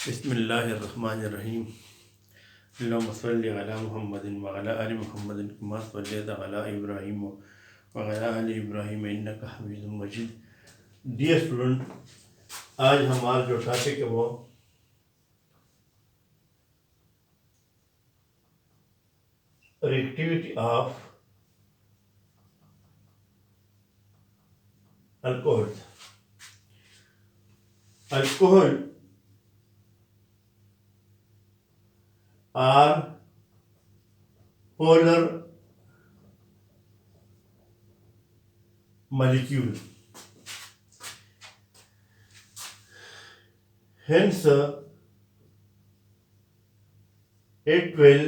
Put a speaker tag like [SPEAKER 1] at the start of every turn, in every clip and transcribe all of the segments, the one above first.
[SPEAKER 1] बिस्मिल्लाहिर्रहमानिर्रहीम। अल्लाहुम्मा सल्लि अला मुहम्मदिन व अला आलि मुहम्मदिन कमा सल्लैता अला इब्राहीम व अला आलि इब्राहीम इन्नका हमीदुम मजीद। डियर स्टूडेंट, आज हमारा जो टॉपिक है वो reactivity of alcohol. Alcohol are polar molecule, hence it will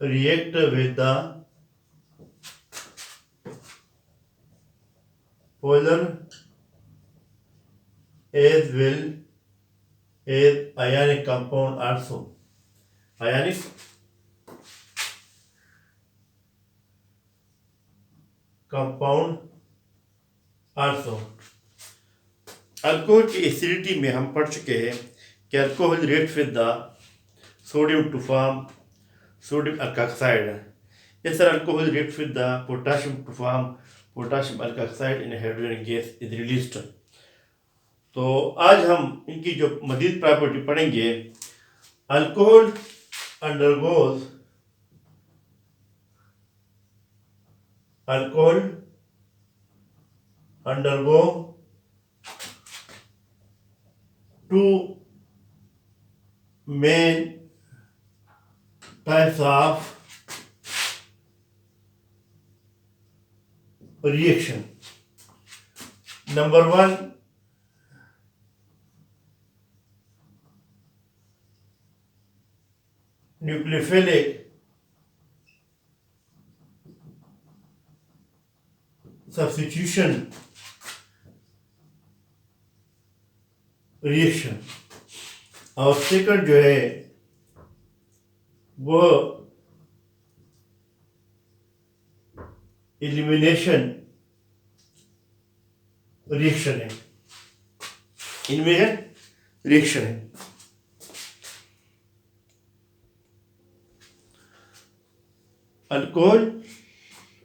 [SPEAKER 1] react with the polar as well as ionic compound also. Ionic compound also. Alcohol की एसिडिटी में हम पढ़ चुके हैं कि alcohol react with the sodium to form sodium alkoxide. इस तरह alcohol react with the potassium to form potassium alkoxide in hydrogen gas is released. तो आज हम इनकी जो मज़ीद प्रॉपर्टी पढ़ेंगे। Alcohol undergo two main types of reaction. Number one, nucleophilic substitution reaction, और सेकंड जो है वो एलिमिनेशन रिएक्शन है। इनमें रिएक्शन है। Alcohol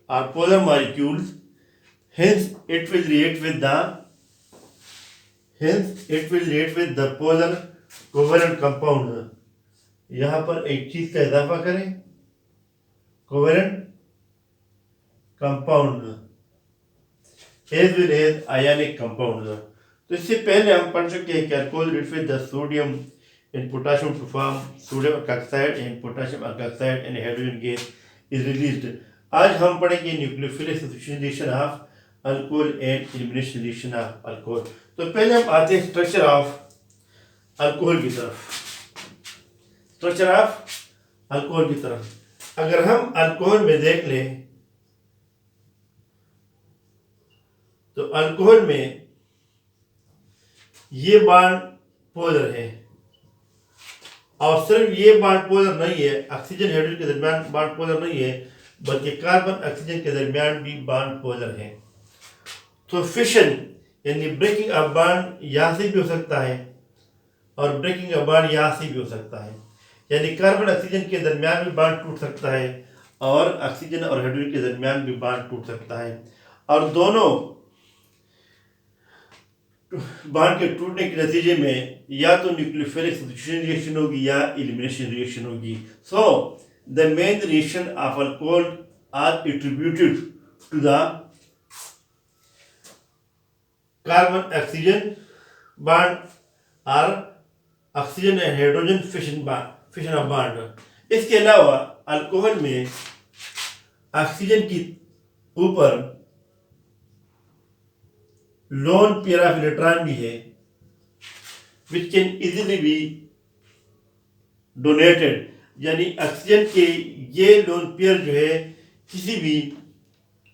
[SPEAKER 1] are polar molecules, hence it will react with the polar covalent compound. यहाँ पर एक चीज का इजाफा करें, covalent compound as well as ionic compound. तो इससे पहले हम पढ़ चुके हैं कि alcohol reacts with the sodium and potassium to form sodium alkoxide and potassium alkoxide and hydrogen gas is released. आज हम पढ़ेंगे nucleophilic substitution reaction of alcohol and elimination reaction of alcohol. तो पहले हम आते हैं स्ट्रक्चर ऑफ अल्कोहल की तरफ। अगर हम अल्कोहल में देख लें तो अल्कोहल में ये बॉन्ड पोलर है, और सिर्फ ये बॉन्ड पोलर नहीं है, ऑक्सीजन हाइड्रोजन के दरमियान बॉन्ड पोलर नहीं है, बल्कि कार्बन ऑक्सीजन के दरमियान भी बॉन्ड पोलर है। तो फिशन यानी ब्रेकिंग अ बॉन्ड यहाँ से भी हो सकता है और ब्रेकिंग अ बॉन्ड यहाँ से भी हो सकता है, यानी कार्बन ऑक्सीजन के दरमियान भी बॉन्ड टूट सकता है और ऑक्सीजन और हाइड्रोजन के दरमियान भी बॉन्ड टूट सकता है, और दोनों बॉन्ड के टूटने के नतीजे में या तो न्यूक्लियोफिलिक सब्स्टिट्यूशन रिएक्शन होगी या एलिमिनेशन रिएक्शन होगी। So the main reaction of alcohol are attributed to the carbon oxygen bond और oxygen and hydrogen fission of bond. इसके अलावा अल्कोहल में ऑक्सीजन की ऊपर लोन पेयर ऑफ इलेक्ट्रॉन भी है, which can easily B donated, यानी ऑक्सीजन के ये लोन पेयर जो है किसी भी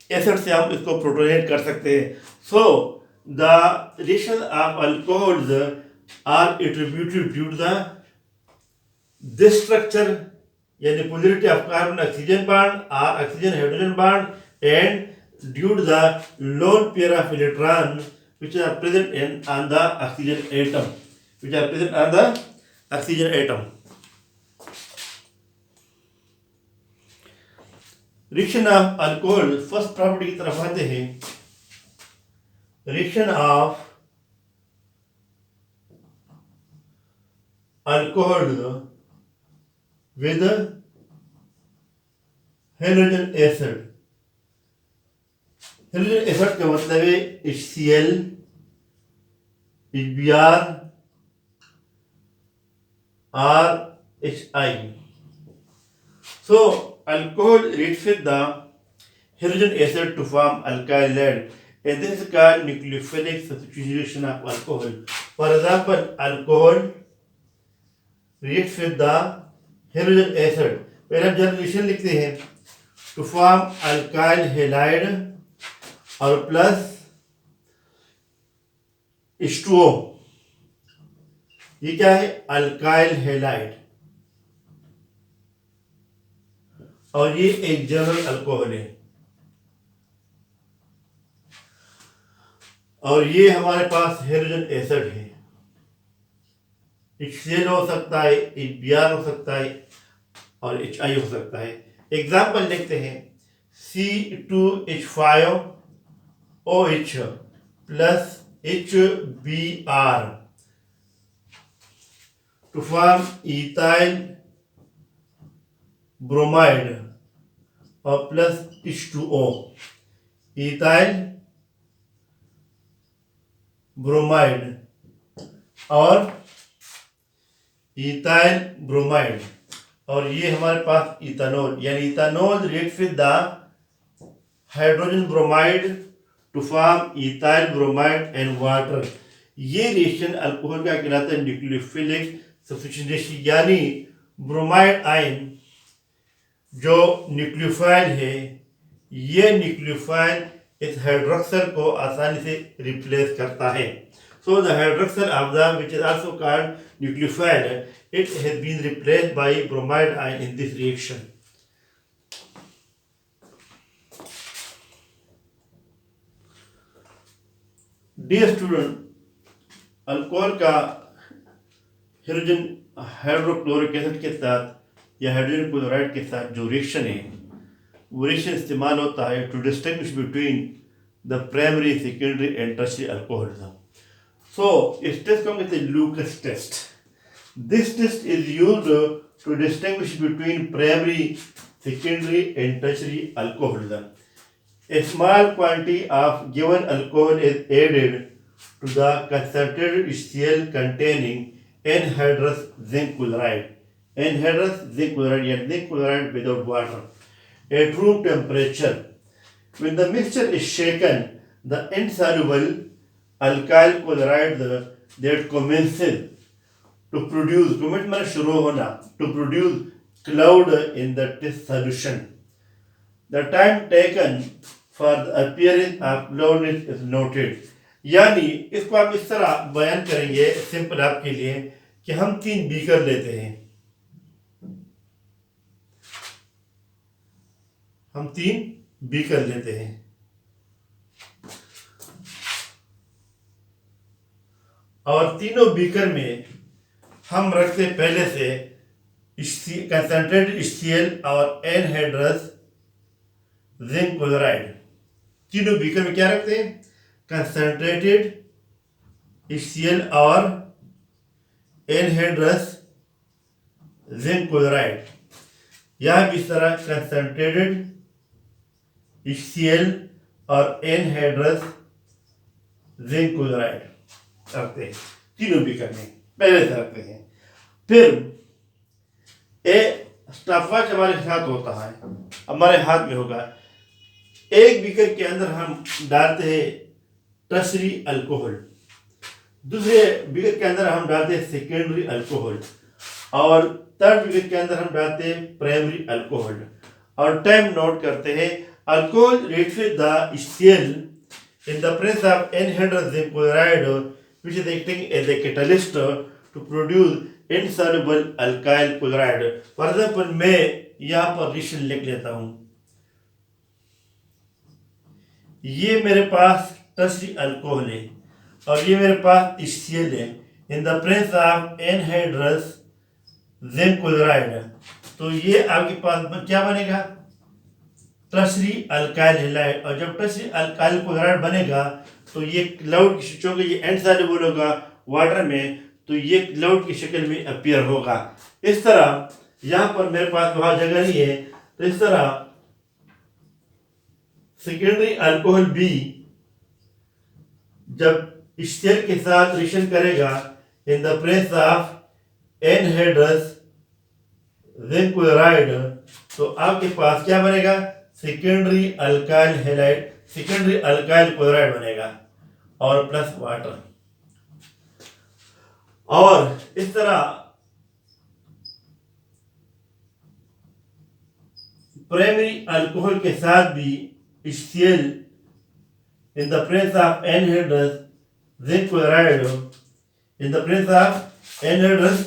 [SPEAKER 1] एसिड से हम इसको प्रोटोनेट कर सकते हैं। So the reaction of alcohols are attributed due to the this structure, यानी polarity of carbon oxygen bond or oxygen hydrogen bond, and due to the lone pair of electron which are present on the oxygen atom, which are present on the oxygen atom. Reaction of alcohol, first property की तरफ आते हैं. Reaction of alcohol with hydrogen acid. Hydrogen acid का मतलब है HCl, HBr or HI. So alcohol reacts with the hydrogen acid to form alkyl lead, and this is called nucleophilic substitution of alcohol. For example, alcohol reacts with the hydrogen acid. पहले हम generation लिखते हैं to form alkyl halide और plus H2O. ये क्या है? Alkyl halide. और ये एक जनरल अल्कोहल है. और ये हमारे पास हाइड्रोजन एसिड है. HCl हो सकता है, HBr हो सकता है और HI हो सकता है. एग्जाम्पल लिखते हैं C2H5OH plus HBr to form ethyl bromide और प्लस H2O. ethyl bromide और ethyl bromide. और ये हमारे पास इथानॉल, यानी ethanol reacts with the hydrogen bromide to form ethyl bromide and water. ये रिएक्शन अल्कोहल का कहलाता है न्यूक्लियोफिलिक सब्स्टिट्यूशन. यानी ब्रोमाइड आयन जो न्यूक्लियोफाइल है, ये न्यूक्लियोफाइल इस हाइड्रोक्सल को आसानी से रिप्लेस करता है. So the hydroxyl of the, which is also called nucleophile, it has been replaced by bromide ion in this reaction. Dear student, alcohol का हाइड्रोजन हाइड्रोक्लोरिक एसिड के साथ या हाइड्रोजन क्लोराइड के साथ जो रिएक्शन है, वो रिएक्शन इस्तेमाल होता है to distinguish between the primary, secondary and tertiary alcoholism. So, this test comes with a Lucas test. This test is used to distinguish between primary, secondary and tertiary alcoholism. A small quantity of given alcohol is added to the concentrated HCl containing anhydrous zinc chloride. Anhydrous zinc chloride and zinc chloride without water at room temperature. When the mixture is shaken, the insoluble alkyl chloride that commences to produce, शुरू होना, to produce cloud in the test solution. The time taken for the appearance of cloudness is noted. यानी इसको आप इस तरह बयान करेंगे simple आपके लिए कि हम 3 बीकर लेते हैं. हम 3 बीकर लेते हैं और तीनों बीकर में हम रखते पहले से कंसंट्रेटेड HCl और एनहाइड्रस जिंक क्लोराइड. तीनों बीकर में क्या रखते हैं? कंसंट्रेटेड HCl और एनहाइड्रस जिंक क्लोराइड. यह भी इस तरह कंसंट्रेटेड HCl और एनहाइड्रस जिंक क्लोराइड रखते हैं. तीनों बीकर में पहले से रखते हैं. फिर स्टॉपवॉच हमारे साथ होता है, हमारे हाथ में होगा. एक बीकर के अंदर हम डालते हैं टर्शियरी अल्कोहल, दूसरे बीकर के अंदर हम डालते हैं सेकेंडरी अल्कोहल और थर्ड बीकर के अंदर हम डालते हैं प्राइमरी अल्कोहल. और टाइम नोट करते हैं. Alcohol reacts with the HCl in the presence of anhydrous zinc chloride, which is acting as a catalyst to produce insoluble alkyl chloride. For example, मैं यहाँ पर रिएक्शन लिख लेता हूँ. ये मेरे पास टर्शियरी अल्कोहल है और ये मेरे पास HCl है इन the presence of anhydrous zinc chloride, तो ये आपके पास क्या बनेगा, टर्शरी अल्काइल हैलाइड। और जब टर्शरी अल्काइल क्लोराइड बनेगा तो ये क्लाउड की, चूंकि ये एंड सॉल्युबल होगा वाटर में, तो ये क्लाउड की शक्ल में अपीयर होगा। इस तरह यहाँ पर मेरे पास बहुत जगह नहीं है, तो इस तरह सेकेंडरी अल्कोहल बी जब HCl के साथ रिएक्शन करेगा इन the presence of anhydrous zinc chloride, तो आपके पास क्या बनेगा, secondary alkyl halide, secondary alkyl chloride बनेगा और प्लस वाटर। और इस तरह प्राइमरी अल्कोहल के साथ भी HCl in the presence of anhydrous zinc chloride, in the presence of anhydrous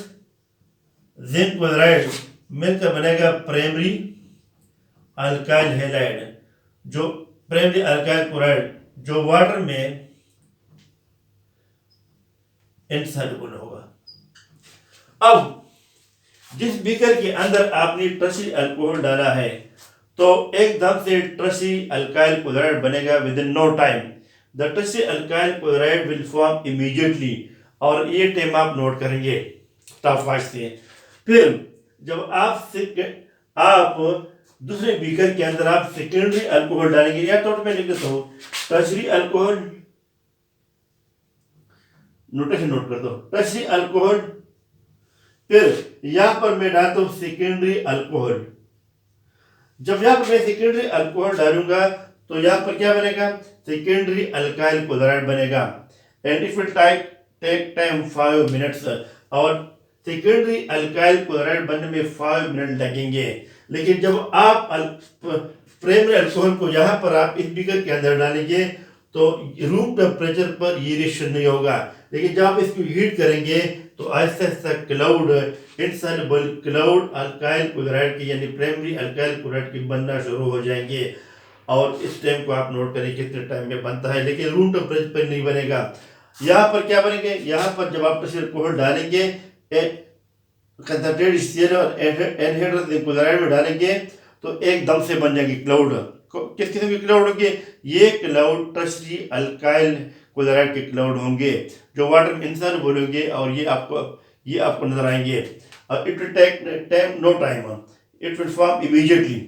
[SPEAKER 1] zinc chloride मिलकर बनेगा प्राइमरी अल्काइल हैलाइड, जो प्राइमरी अल्काइल क्लोराइड जो वाटर में इनसॉल्युबल होगा। अब जिस बीकर के अंदर आपने टर्शरी अल्कोहल डाला है तो एकदम से टर्शरी अल्काइल क्लोराइड बनेगा with in no time. The tertiary alkyl chloride will form immediately, और ये टाइम आप नोट करेंगे टॉप 5 से। फिर जब आप दूसरे बीकर के अंदर आप सेकेंडरी अल्कोहल डालेंगे, या तो मैं लिख देता हूं टर्शरी अल्कोहल, नोटेशन नोट कर दो, टर्शरी अल्कोहल, फिर यहां पर मैं डालता हूं सेकेंडरी अल्कोहल। जब यहाँ पर मैं सेकेंडरी अल्कोहल डालूंगा तो यहाँ पर क्या बनेगा, सेकेंडरी अल्काइल क्लोराइड बनेगा, and it will take time 5 minutes, और सेकेंडरी अल्काइल क्लोराइड बनने में 5 मिनट लगेंगे। लेकिन जब आप प्राइमरी अल्कोहल को यहाँ पर आप इस बीकर के अंदर डालेंगे तो रूम टेम्परेचर पर ये रिएक्शन नहीं होगा, लेकिन जब आप इसको हीट करेंगे तो Aahista Aahista cloud, insoluble cloud alkyl chloride के यानी प्राइमरी अल्काइल क्लोराइड के बनना शुरू हो जाएंगे। और इस टाइम को आप नोट करें कितने टाइम में बनता है, लेकिन रूम टेम्परेचर पर नहीं बनेगा। यहाँ पर क्या बनेंगे, यहाँ पर जब आप टर्शरी अल्कोहल डालेंगे कंसंट्रेटेड HCl और एनहाइड्रस जिंक क्लोराइड में डालेंगे तो एकदम से बन जाएगी क्लाउड। किस किस्म के क्लाउड होंगे, ये क्लाउड टर्शरी अल्काइल क्लोराइड के क्लाउड होंगे जो वाटर में इनसॉल्युबल होंगे, और ये आपको नजर आएंगे। और it will take time no time, it will form immediately.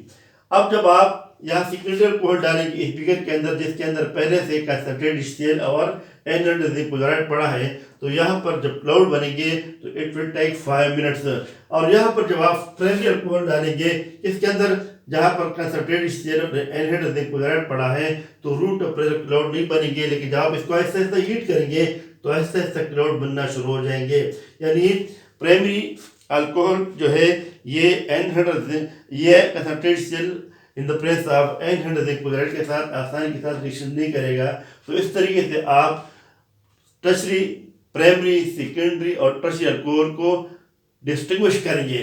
[SPEAKER 1] अब जब आप यहाँ सेकेंडरी अल्कोहल डालेंगे इस बीकर के अंदर जिसके अंदर पहले से कंसंट्रेटेड HCl और एनहाइड्रस जिंक क्लोराइड पड़ा है, तो यहाँ पर जब क्लाउड बनेंगे तो इट विल टेक 5 मिनट्स। और यहाँ पर जब आप प्राइमरी अल्कोहल डालेंगे इसके अंदर जहाँ पर कंसंट्रेटेड HCl और एनहाइड्रस जिंक क्लोराइड पड़ा है तो रूम टेम्परेचर क्लाउड नहीं बनेंगे, लेकिन जब आप इसको आहिस्ता आहिस्ता हीट करेंगे तो आहिस्ता आहिस्ता क्लाउड बनना शुरू हो जाएंगे। यानी प्राइमरी अल्कोहल जो है ये ये concentrated HCl in the presence of anhydrous zinc chloride के साथ आसानी के साथ रिएक्शन नहीं करेगा। तो इस तरीके से आप टर्शरी, प्राइमरी, सेकेंडरी और टर्शरी अल्कोहल को डिस्टिंग्विश करेंगे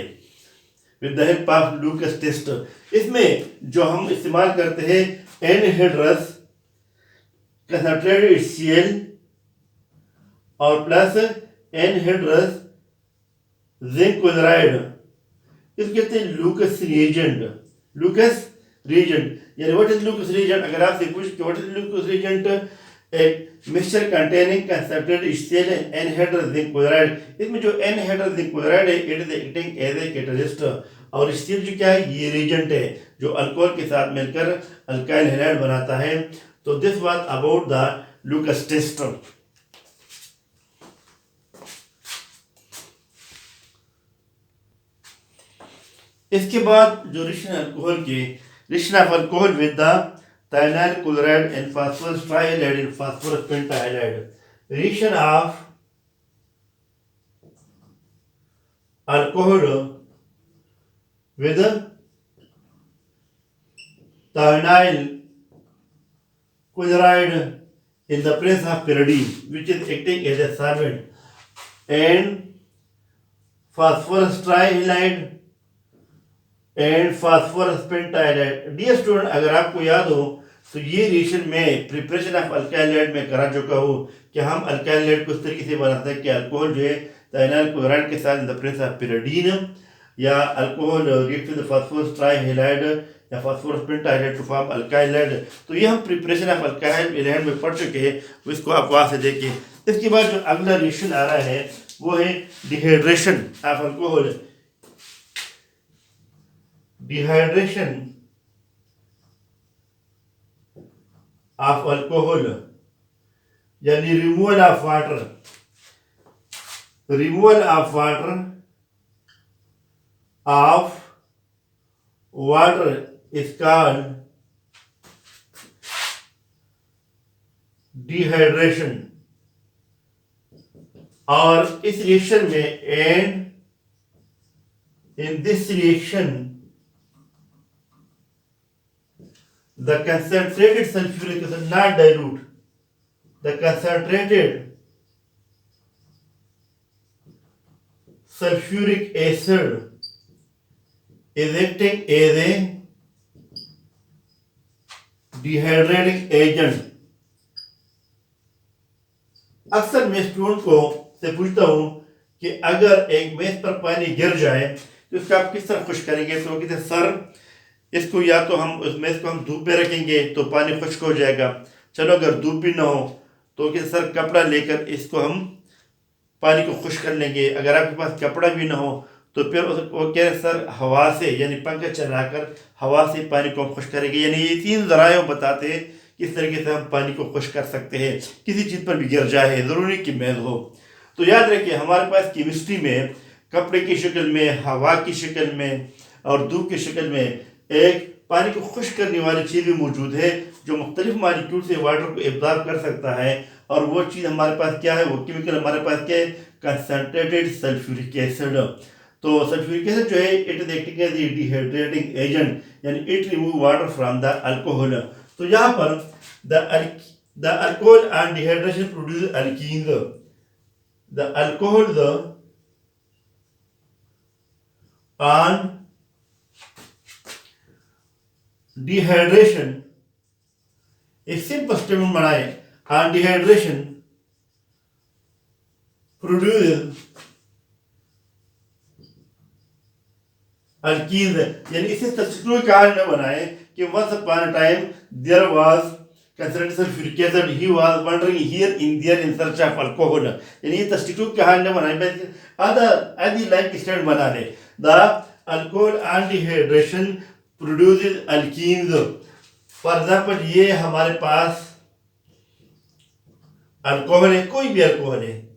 [SPEAKER 1] with the help of Lucas test. इसमें जो हम इस्तेमाल करते हैं एनहाइड्रस, कंसंट्रेटेड HCl और प्लस एनहाइड्रस जिंक क्लोराइड, इसको कहते हैं लूकस रिएजेंट। लूकस रिएजेंट यानी व्हाट इज लूकस रिएजेंट, अगर आपसे पूछे व्हाट इज लूकस रिएजेंट, एक mixture containing concentrated HCl and anhydrous zinc chloride. इसमें जो एनहाइड्रस जिंक क्लोराइड है it is acting as a catalyst, और HCl जो क्या है ये रिएजेंट है जो अल्कोहल के साथ मिलकर अल्काइल हैलाइड बनाता है। तो this was about the Lucas test. इसके बाद जो reaction of alcohol with the thionyl chloride and phosphorus trihalide and phosphorus pentahalide, reaction of alcohol with thionyl chloride in the presence of pyridine which is acting as a solvent, and phosphorus trihalide and phosphorus pentahydride. Dear student, अगर आपको याद हो तो ये reaction में preparation of alkyl lead में करा चुका हूँ कि हम अल्काइल लेड को इस तरीके से बनाते हैं कि अल्कोहल जो है एनाइल क्लोराइड के साथ in the presence of pyridine या alcohol react with phosphorus trihalide या phosphorus pentahydride to form alkyl lead. तो ये हम प्रिपरेशन ऑफ अल्काइल लेड में पढ़ चुके हैं, इसको आप वहाँ से देखिए। इसके बाद जो अगला रिएक्शन आ रहा है वो है dehydration of alcohol. Dehydration of alcohol यानी removal of water. Removal of water is called dehydration. और इस रिएक्शन में and in this reaction the concentrated sulfuric acid, not dilute, the concentrated sulfuric acid is acting as a dehydrating agent। अक्सर मैं student को से पूछता हूं कि अगर एक मेज पर पानी गिर जाए तो इसको आप किस तरह खुश करेंगे? तो कहते सर इसको या तो हम उस मेज को हम धूप पे रखेंगे तो पानी खुश्क हो जाएगा, चलो अगर धूप भी ना हो तो कि सर कपड़ा लेकर इसको हम पानी को खुश कर लेंगे, अगर आपके पास कपड़ा भी ना हो तो फिर वो कह रहे सर हवा से यानी पंखा चलाकर हवा से पानी को हम खुश करेंगे। यानी ये 3 ज़राए बताते हैं किस तरीके से हम पानी को खुश कर सकते हैं किसी चीज़ पर भी गिर जाए, ज़रूरी कि मेज हो। तो याद रखिए हमारे पास केमिस्ट्री में कपड़े की शक्ल में, हवा की शक्ल में और धूप की शक्ल में एक पानी को खुश करने वाली चीज़ भी मौजूद है जो मुख्तलिफ मालिक्यूल से वाटर को एब्जॉर्ब कर सकता है। और वो चीज़ हमारे पास क्या है, वो केमिकल हमारे पास क्या है, कंसंट्रेटेड सल्फ्यूरिक एसिड। तो सल्फ्यूरिक एसिड जो है it is acting as a dehydrating agent, यानी it remove water from the alcohol. तो यहाँ पर the alcohol and dehydration produce alkenes. The alcohol and dehydration, एक सिंपल स्टेटमेंट बनाए, and dehydration produces alkenes। यानी इसे सब्स्टिट्यूट कारण न बनाए कि once upon a time there was concentrated sulfuric acid, he was wandering here in there in search of alcohol। यानी ये सब्स्टिट्यूट कारण न बनाए, आधी लाइन की स्टेटमेंट बना दे, the alcohol and dehydration produces alkenes। For example ये हमारे पास अल्कोहल है, कोई भी अल्कोहल है,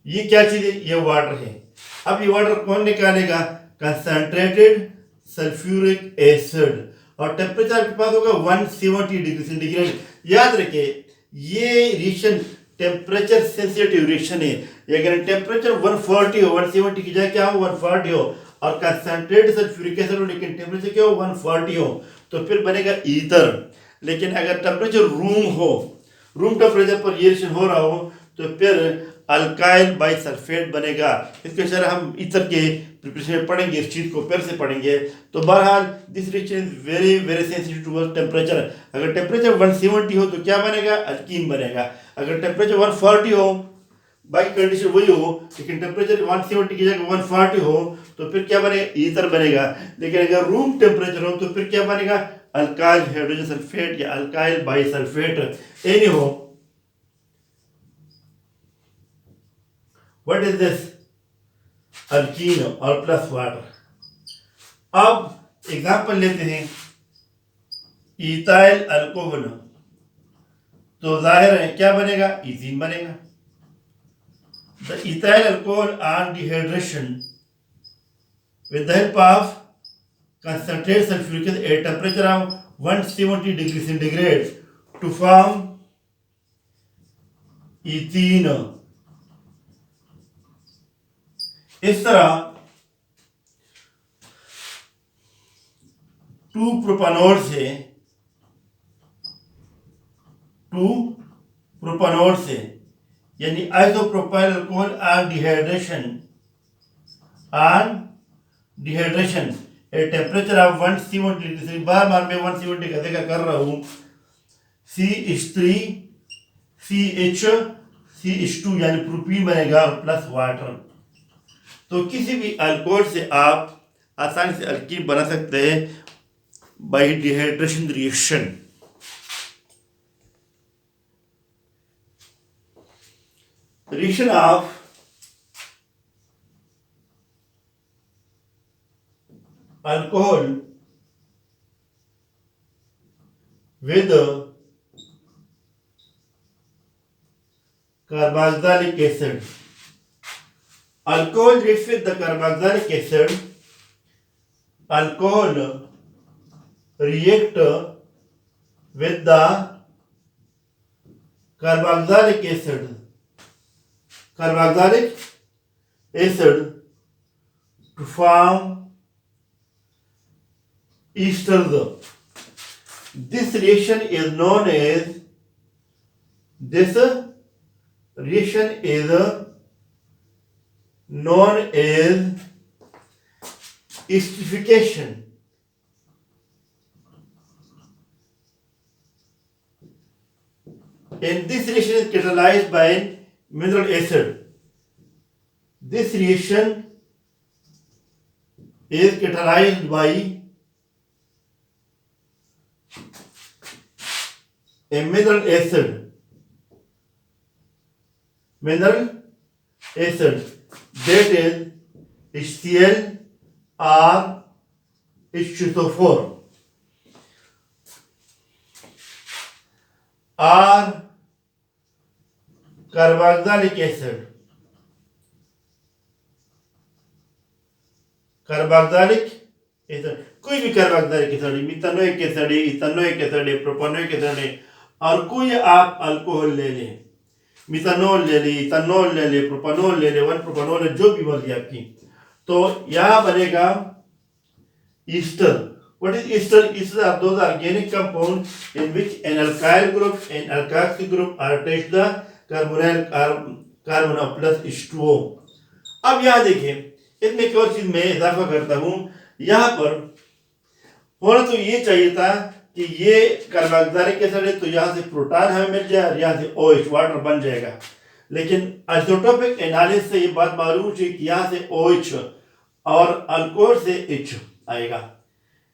[SPEAKER 1] ये क्या चीज है, ये वाटर है। अब ये वाटर कौन निकालेगा, कंसंट्रेटेड सल्फ्यूरिक एसिड, और टेम्परेचर आपके पास होगा 170 डिग्री सेंटीग्रेड। याद रखिए ये रिएक्शन टेम्परेचर सेंसिटिव रिएक्शन है, अगर टेम्परेचर 140 हो, 170 की जगह क्या हो 140 हो, और कंसंट्रेटेड सल्फ्यूरिक एसिड हो लेकिन टेम्परेचर क्या हो 140 हो, तो फिर बनेगा ईथर। लेकिन अगर टेम्परेचर रूम टेम्परेचर पर ये रिएक्शन हो रहा हो तो फिर अल्काइल बाइसल्फेट बनेगा। इसके साथ हम ईथर के प्रिपरेशन में पढ़ेंगे, इस चीज़ को फिर से पढ़ेंगे। तो बहरहाल this reaction is very very sensitive towards temperature. अगर टेम्परेचर 170 हो तो क्या बनेगा, अल्कीन बनेगा। अगर टेम्परेचर 140 हो, बाकी कंडीशन वही हो, लेकिन टेम्परेचर 170 की जगह 140 हो तो फिर क्या बनेगा, ईथर बनेगा। लेकिन अगर रूम टेम्परेचर हो तो फिर क्या बनेगा, अल्काइल हाइड्रोजन सल्फेट या अल्काइल बाइसल्फेट। एनी हो, व्हाट इज दिस, अल्कीन और प्लस वाटर। अब एग्जांपल लेते हैं, इथाइल अल्कोहल, तो जाहिर है क्या बनेगा, इथीन बनेगा। The ethyl alcohol on dehydration with the help of concentrated sulfuric acid at temperature of 170 degree centigrade to form ethene। इस तरह 2 प्रोपानोल से यानी isopropyl alcohol on dehydration a temperature of 170 degree Celsius, बार बार मैं 170 कैसे का कर रहा हूँ, CH3 CH CH2 यानी प्रोपीन बनेगा और प्लस वाटर। तो किसी भी अल्कोहल से आप आसानी से अल्कीन बना सकते हैं by dehydration reaction. Reaction of alcohol with carboxylic acid. Alcohol reacts with the carboxylic acid. Alcohol react with the carboxylic acid. Carboxylic acid to form esters. This reaction is known as esterification. And this reaction is catalyzed by mineral acid. This reaction is catalyzed by a mineral acid that is HCl or H2SO4 or carboxylic acid. कोई भी carboxylic acid, methanoic acid, ethanoic acid, propanoic acid, और कोई आप alcohol ले लें, methanol ले लें, ethanol ले लें, प्रोपानॉल ले लें, 1 प्रोपानॉल, जो भी मर्जी आपकी, तो यहाँ बनेगा Easter. What is ester? Ester are those organic compounds in which an alkyl group and alkoxy group are attached to the carbon of plus H2O. अब यहाँ देखिए, इसमें एक और चीज मैं इजाफा करता हूँ, यहाँ पर होना तो ये चाहिए था कि ये कार्बोक्सिलिक एसिड है तो यहाँ से प्रोटॉन हमें मिल जाए और यहाँ से OH वाटर बन जाएगा, लेकिन आइसोटोपिक एनालिसिस से ये बात मालूम हुई कि यहाँ से OH और अल्कोहल से H आएगा।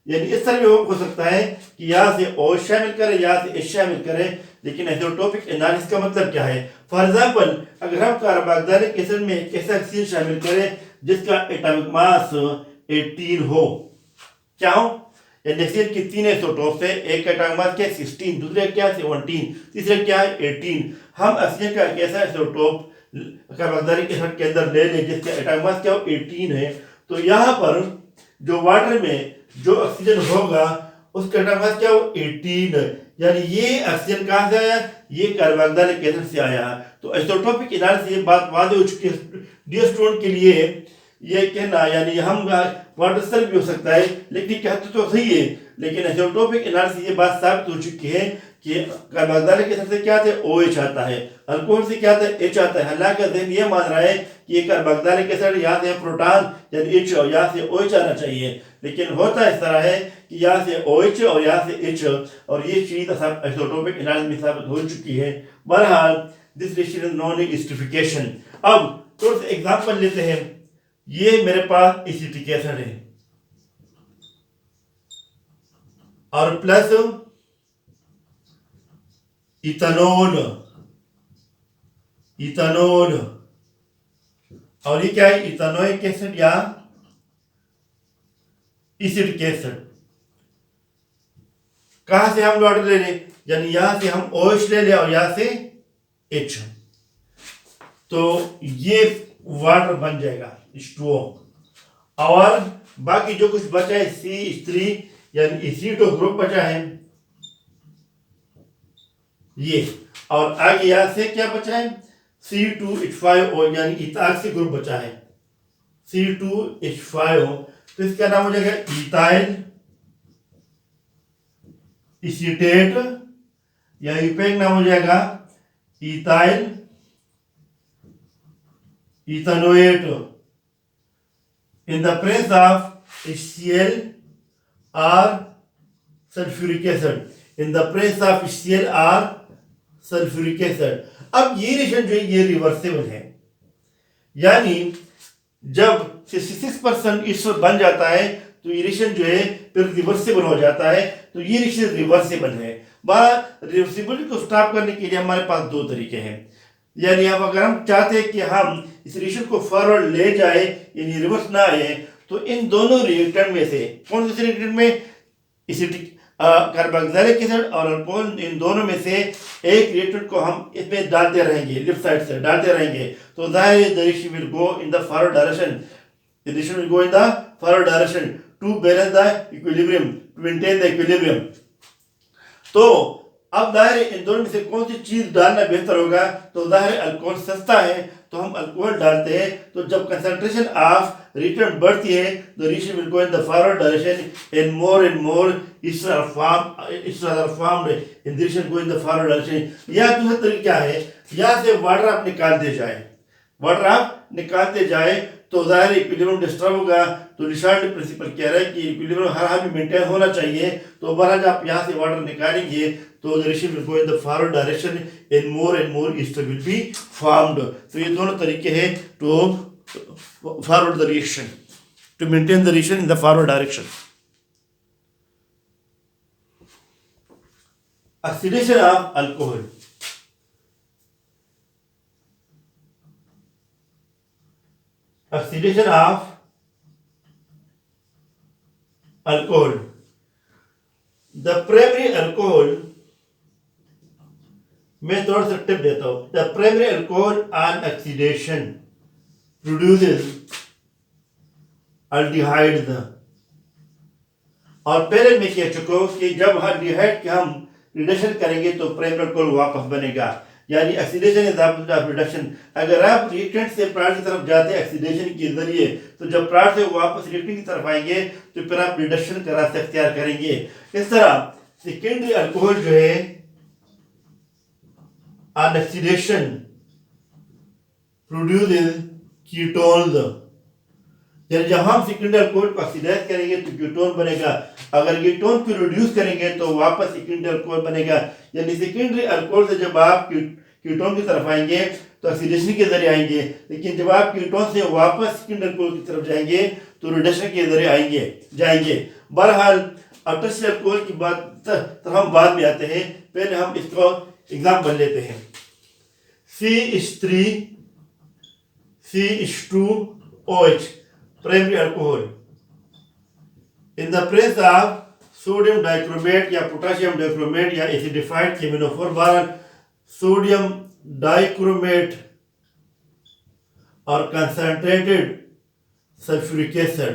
[SPEAKER 1] यानी इस तरह भी हो सकता है कि यहाँ से OH शामिल करे, यहाँ से H शामिल करे, लेकिन आइसोटोपिक एनालिसिस का मतलब क्या है? फॉर एग्जांपल, अगर हम कार्बोक्सिलिक एसिड में एक ऐसा ऑक्सीजन शामिल करें जिसका एटॉमिक मास 18 हो, क्या हो? यानी ऑक्सीजन की 3 आइसोटोप है, एक का एटॉमिक मास क्या है 16, दूसरे क्या है 17, तीसरे क्या है 18। हम ऑक्सीजन का एक ऐसा आइसोटोप कार्बोक्सिलिक एसिड के अंदर ले लें जिसका एटॉमिक मास क्या हो 18 है, तो यहाँ पर जो वाटर में जो ऑक्सीजन होगा उसका एटॉमिक मास क्या हो 18, यानी ये ऑक्सीजन कहाँ से आया? ये कार्बोक्सिलिक एसिड से आया। तो आइसोटोपिक एनालिसिस ये बात वादे हो चुकी है डियर स्टूडेंट के लिए, ये कहना यानी हम वाटर सेल भी हो सकता है, लेकिन कहते तो सही है, लेकिन आइसोटोपिक एनालिसिस ये बात साबित हो चुकी है कि कार्बोक्सिलिक एसिड से क्या आता है OH आता है, अल्कोहल से क्या आता है H आता है। हालांकि अध्ययन ये मान रहा है कि ये कार्बोक्सिलिक एसिड यहाँ से प्रोटॉन यानी H और यहाँ से OH आना चाहिए, लेकिन होता इस तरह है कि यहाँ से OH और यहाँ से H, और ये चीज आइसोटोपिक एनालिसिस में साबित हो चुकी है। बहरहाल this reaction is known as esterification. अब थोड़ा सा एग्जांपल लेते हैं, ये मेरे पास एसिटिक एसिड है और प्लस इथानॉल, और ये क्या है इथानोइक एसिड या एसिटिक एसिड। कहां से हम वाटर ले लें? यानी यहां से हम OH ले लें और यहां से H, तो ये वाटर बन जाएगा H2O, और बाकी जो कुछ बचा है CH3 यानी एसिटो ग्रुप बचा है ये, और आगे यहां से क्या बचा है C2H5O यानी इथाक्सी ग्रुप बचा है C2H5O, तो इसका नाम हो जाएगा इथाइल एसीटेट, या इपेक नाम हो जाएगा ethyl ethanoate in the presence of HCl or sulphuric acid in the presence of HCl और सल्फ्यूरिक एसिड। अब ये रिएक्शन जो है ये रिवर्सिबल है, यानी जब 66% ईस्टर बन जाता है तो ये रिएक्शन जो है फिर रिवर्सिबल हो जाता है। तो ये रिएक्शन रिवर्सिबल है। रिवर्सिबल को स्टॉप करने के लिए हमारे पास दो तरीके हैं, यानी अब अगर हम चाहते हैं कि हम इस रिएक्शन को फॉरवर्ड ले जाए यानी रिवर्स ना आए, तो इन दोनों रिएक्टेंट में से कौन से रिएक्टेंट में एसिटिक कार्बोक्सिलिक एसिड और अल्कोहल, इन दोनों में से एक रिएक्टेंट को हम इसमें डालते रहेंगे, लेफ्ट साइड से डालते रहेंगे, तो जाहिर है the reaction will go in the forward direction, the reaction will go in the forward direction to balance the equilibrium, to maintain the equilibrium. तो अब जाहिर इन दोनों में से कौन सी चीज डालना बेहतर होगा, तो जाहिर अल्कोहल सस्ता है तो हम अल्कोहल डालते हैं। तो जब कंसंट्रेशन ऑफ रिएक्टेंट बढ़ती है the reaction will go in the forward direction and more ester are formed in the reaction go in the forward direction. या दूसरा तरीका है, यहाँ से वाटर आप निकालते जाए, वाटर आप निकालते जाए तो जाहिर इक्विलिब्रियम डिस्टर्ब होगा। तो रिचार्ड प्रिंसिपल कह रहा है कि इक्विलिब्रियम हर हाल में मेंटेन होना चाहिए। तो बहरहाल आप यहाँ से वाटर निकालेंगे तो the reaction will go in the forward direction and more ester will be formed। तो ये दोनों तरीके हैं to forward the reaction, to maintain the reaction in the forward direction। Oxidation of alcohol, oxidation of alcohol, the primary alcohol मैं थोड़ा सा tip देता हूं। The primary alcohol on oxidation produces aldehydes. और पहले मैं कह चुका हूं कि जब अल्डिहाइड के हम रिडक्शन करेंगे तो प्राइमरी अल्कोहल वापस बनेगा, यानी oxidation is opposite of reduction. अगर आप रिएक्टेंट से प्रोडक्ट की तरफ जाते हैं ऑक्सीडेशन के जरिए, तो जब प्रोडक्ट से वापस रिएक्टेंट की तरफ आएंगे तो फिर आप रिडक्शन का रास्ता इख्तियार करेंगे। इस तरह सेकेंडरी अल्कोहल जो है on oxidation produces ketones। यानी जब हम सेकेंडरी अल्कोहल को ऑक्सीडाइज करेंगे तो कीटोन बनेगा, अगर कीटोन को रिड्यूस करेंगे तो वापस सेकेंडरी अल्कोहल बनेगा। यानी सेकेंडरी अल्कोहल से जब आप कीटोन की तरफ आएंगे तो ऑक्सीडेशन के जरिए आएंगे, लेकिन जब आप कीटोन से वापस सेकेंडरी अल्कोहल की तरफ जाएंगे तो रिडक्शन के जरिए जाएंगे। बहरहाल अब टर्शियरी अल्कोहल की बात तो हम बाद में आते हैं, पहले हम इसको एग्जाम्पल लेते हैं। CH3 CH2OH primary alcohol in the presence of sodium dichromate या पोटेशियम डाइक्रोमेट या एसिडिफाइड केमिनोफोर, सोडियम डाइक्रोमेट और कंसंट्रेटेड सल्फ्यूरिक एसिड।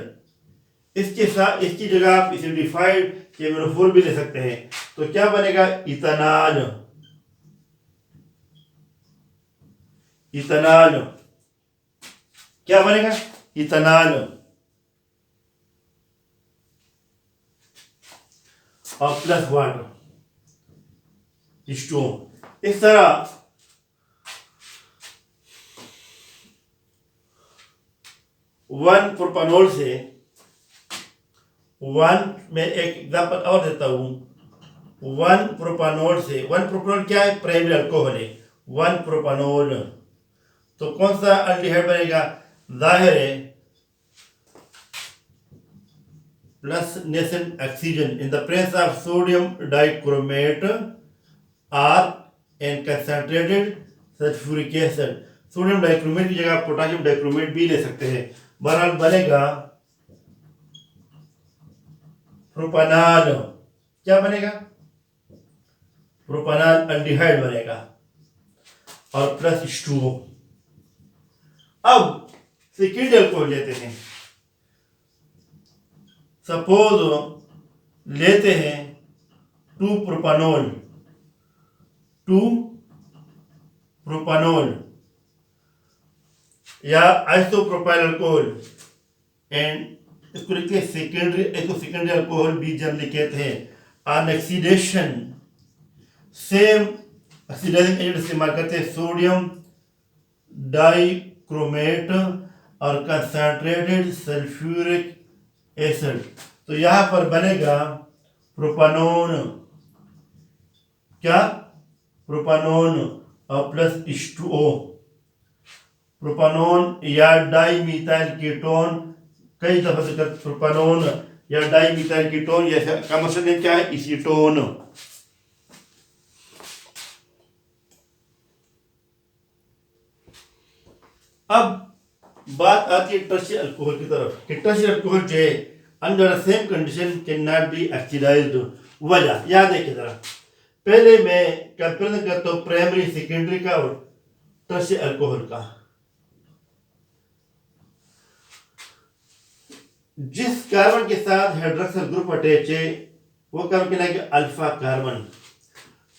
[SPEAKER 1] इसके साथ इसकी जगह आप एसिडिफाइड केमिनोफोर भी ले सकते हैं। तो क्या बनेगा, इथेनॉल। इथेनॉल क्या बनेगा, इथेनॉल। और प्लस वाटर H2O। इस तरह वन प्रोपानोल से मैं एक एग्जांपल और देता हूं। वन प्रोपानोल क्या है, प्राइमरी अल्कोहल है। वन प्रोपानोल तो कौन सा अल्डिहाइड बनेगा, जाहिर है plus nascent oxygen in the presence of sodium dichromate और and concentrated sulphuric acid. Sodium dichromate की जगह पोटेशियम डाइक्रोमेट भी ले सकते हैं। बहरहाल बनेगा प्रोपानॉल। क्या बनेगा, प्रोपानॉल अल्डिहाइड बनेगा और प्लस H2O। अब सेकेंडरी अल्कोहल लेते हैं। सपोज लेते हैं 2 प्रोपानोल या आइसोप्रोपाइल अल्कोहल एंड इसको लिखते हैं सेकेंडरी अल्कोहल भी जनरली कहते हैं। On oxidation same oxidising agent इस्तेमाल करते हैं, सोडियम डाइक्रोमेट और कंसंट्रेटेड सल्फ्यूरिक एसिड। तो यहां पर बनेगा प्रोपानोन, क्या, प्रोपानोन और प्लस H2O। प्रोपानोन या डाइमीथाइल कीटोन, कई दफा से प्रोपानोन या डाइमीथाइल कीटोन, या का मतलब है क्या है, एसीटोन। अब बात आती है टर्शियरी अल्कोहल की तरफ कि टर्शियरी अल्कोहल जो है under same condition can not be oxidised. वजह याद है कि तरह पहले मैं कंपेरिजन करता हूँ प्राइमरी सेकेंडरी का और टर्शियरी अल्कोहल का। जिस कार्बन के साथ हाइड्रोक्सिल ग्रुप अटैच है वो कार्बन कहलाएगा अल्फा कार्बन।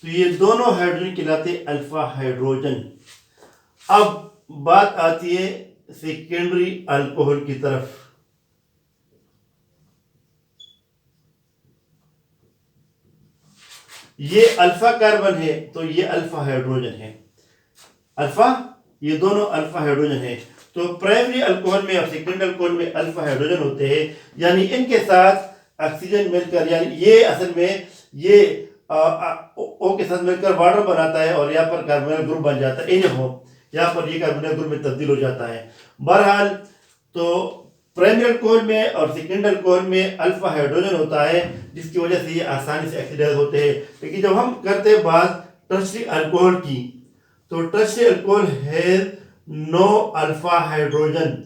[SPEAKER 1] तो ये दोनों हाइड्रोजन कहलाते अल्फा हाइड्रोजन। अब बात आती है सेकेंडरी अल्कोहल की तरफ। ये अल्फा कार्बन है तो ये अल्फा हाइड्रोजन है, अल्फा, ये दोनों अल्फा हाइड्रोजन है। तो प्राइमरी अल्कोहल में और सेकेंडरी अल्कोहल में अल्फा हाइड्रोजन होते हैं, यानी इनके साथ ऑक्सीजन मिलकर, यानी ये असल में ये ओ के साथ मिलकर वाटर बनाता है और यहाँ पर कार्बोनिल ग्रुप बन जाता है, इन हो यहाँ पर ये कार्बोनिल ग्रुप में तब्दील हो जाता है। बहरहाल तो प्राइमरी अल्कोहल में और सेकेंडरी अल्कोहल में अल्फा हाइड्रोजन होता है, जिसकी वजह से ये आसानी से ऑक्सीडाइज होते हैं। लेकिन जब हम करते हैं बात टर्शियरी अल्कोहल की, तो tertiary alcohol has no alpha hydrogen,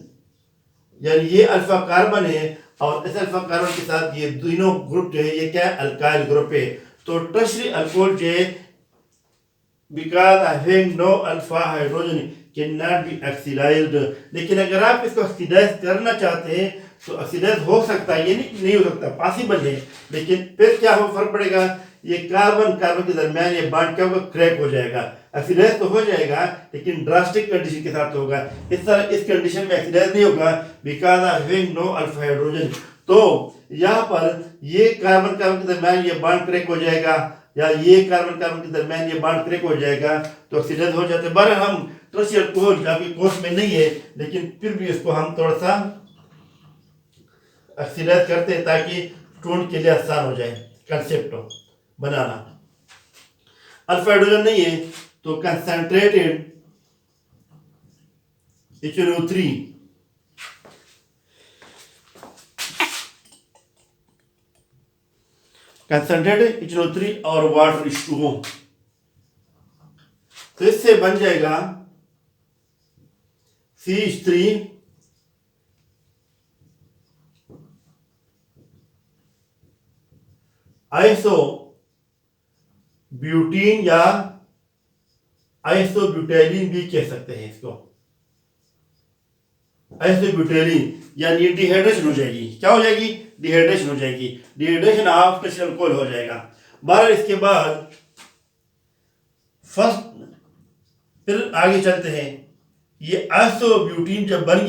[SPEAKER 1] यानी ये अल्फा कार्बन है और इस अल्फा कार्बन के साथ ये दोनों ग्रुप जो है ये क्या है, अल्काइल ग्रुप है। तो टर्शियरी अल्कोहल जो है because having no alpha hydrogen cannot be oxidized। लेकिन अगर आप इसको ऑक्सीडाइज करना चाहते हैं तो ऑक्सीडाइज हो सकता है, ये नहीं हो सकता, पॉसिबल है। लेकिन फिर क्या हो फर्क पड़ेगा, ये कार्बन कार्बन के दरमियान ये बॉन्ड क्या होगा, क्रैक हो जाएगा। ऑक्सीडाइज तो हो जाएगा लेकिन ड्रास्टिक कंडीशन के साथ होगा। इस तरह इस कंडीशन में ऑक्सीडाइज नहीं होगा because having no alpha hydrogen. तो यहाँ पर ये कार्बन कार्बन के दरमियान ये बॉन्ड क्रैक हो जाएगा, या ये कार्बन कार्बन के दरमियान ये बॉन्ड क्रैक हो जाएगा तो ऑक्सीडाइज हो जाते हैं। बहरहाल हम टर्शियरी अल्कोहल आपके कोर्स में नहीं है लेकिन फिर भी इसको हम थोड़ा सा ऑक्सीडाइज करते हैं ताकि स्टूडेंट के लिए आसान हो जाए कंसेप्ट बनाना। अल्फा हाइड्रोजन नहीं है तो कंसंट्रेटेड HNO3, कंसंट्रेटेड HNO3 और वाटर H2O। तो इससे बन जाएगा CH3 आइसो ब्यूटीन या आइसोब्यूटेलिन भी कह सकते हैं इसको, आइसोब्यूटेलिन, यानी डिहाइड्रेशन हो जाएगी। क्या हो जाएगी, डिहाइड्रेशन हो जाएगी, डिहाइड्रेशन ऑफ टर्शियरी अल्कोहल हो जाएगा। बहरहाल इसके बाद फर्स्ट फिर आगे चलते हैं, ये आइसोब्यूटीन जब बन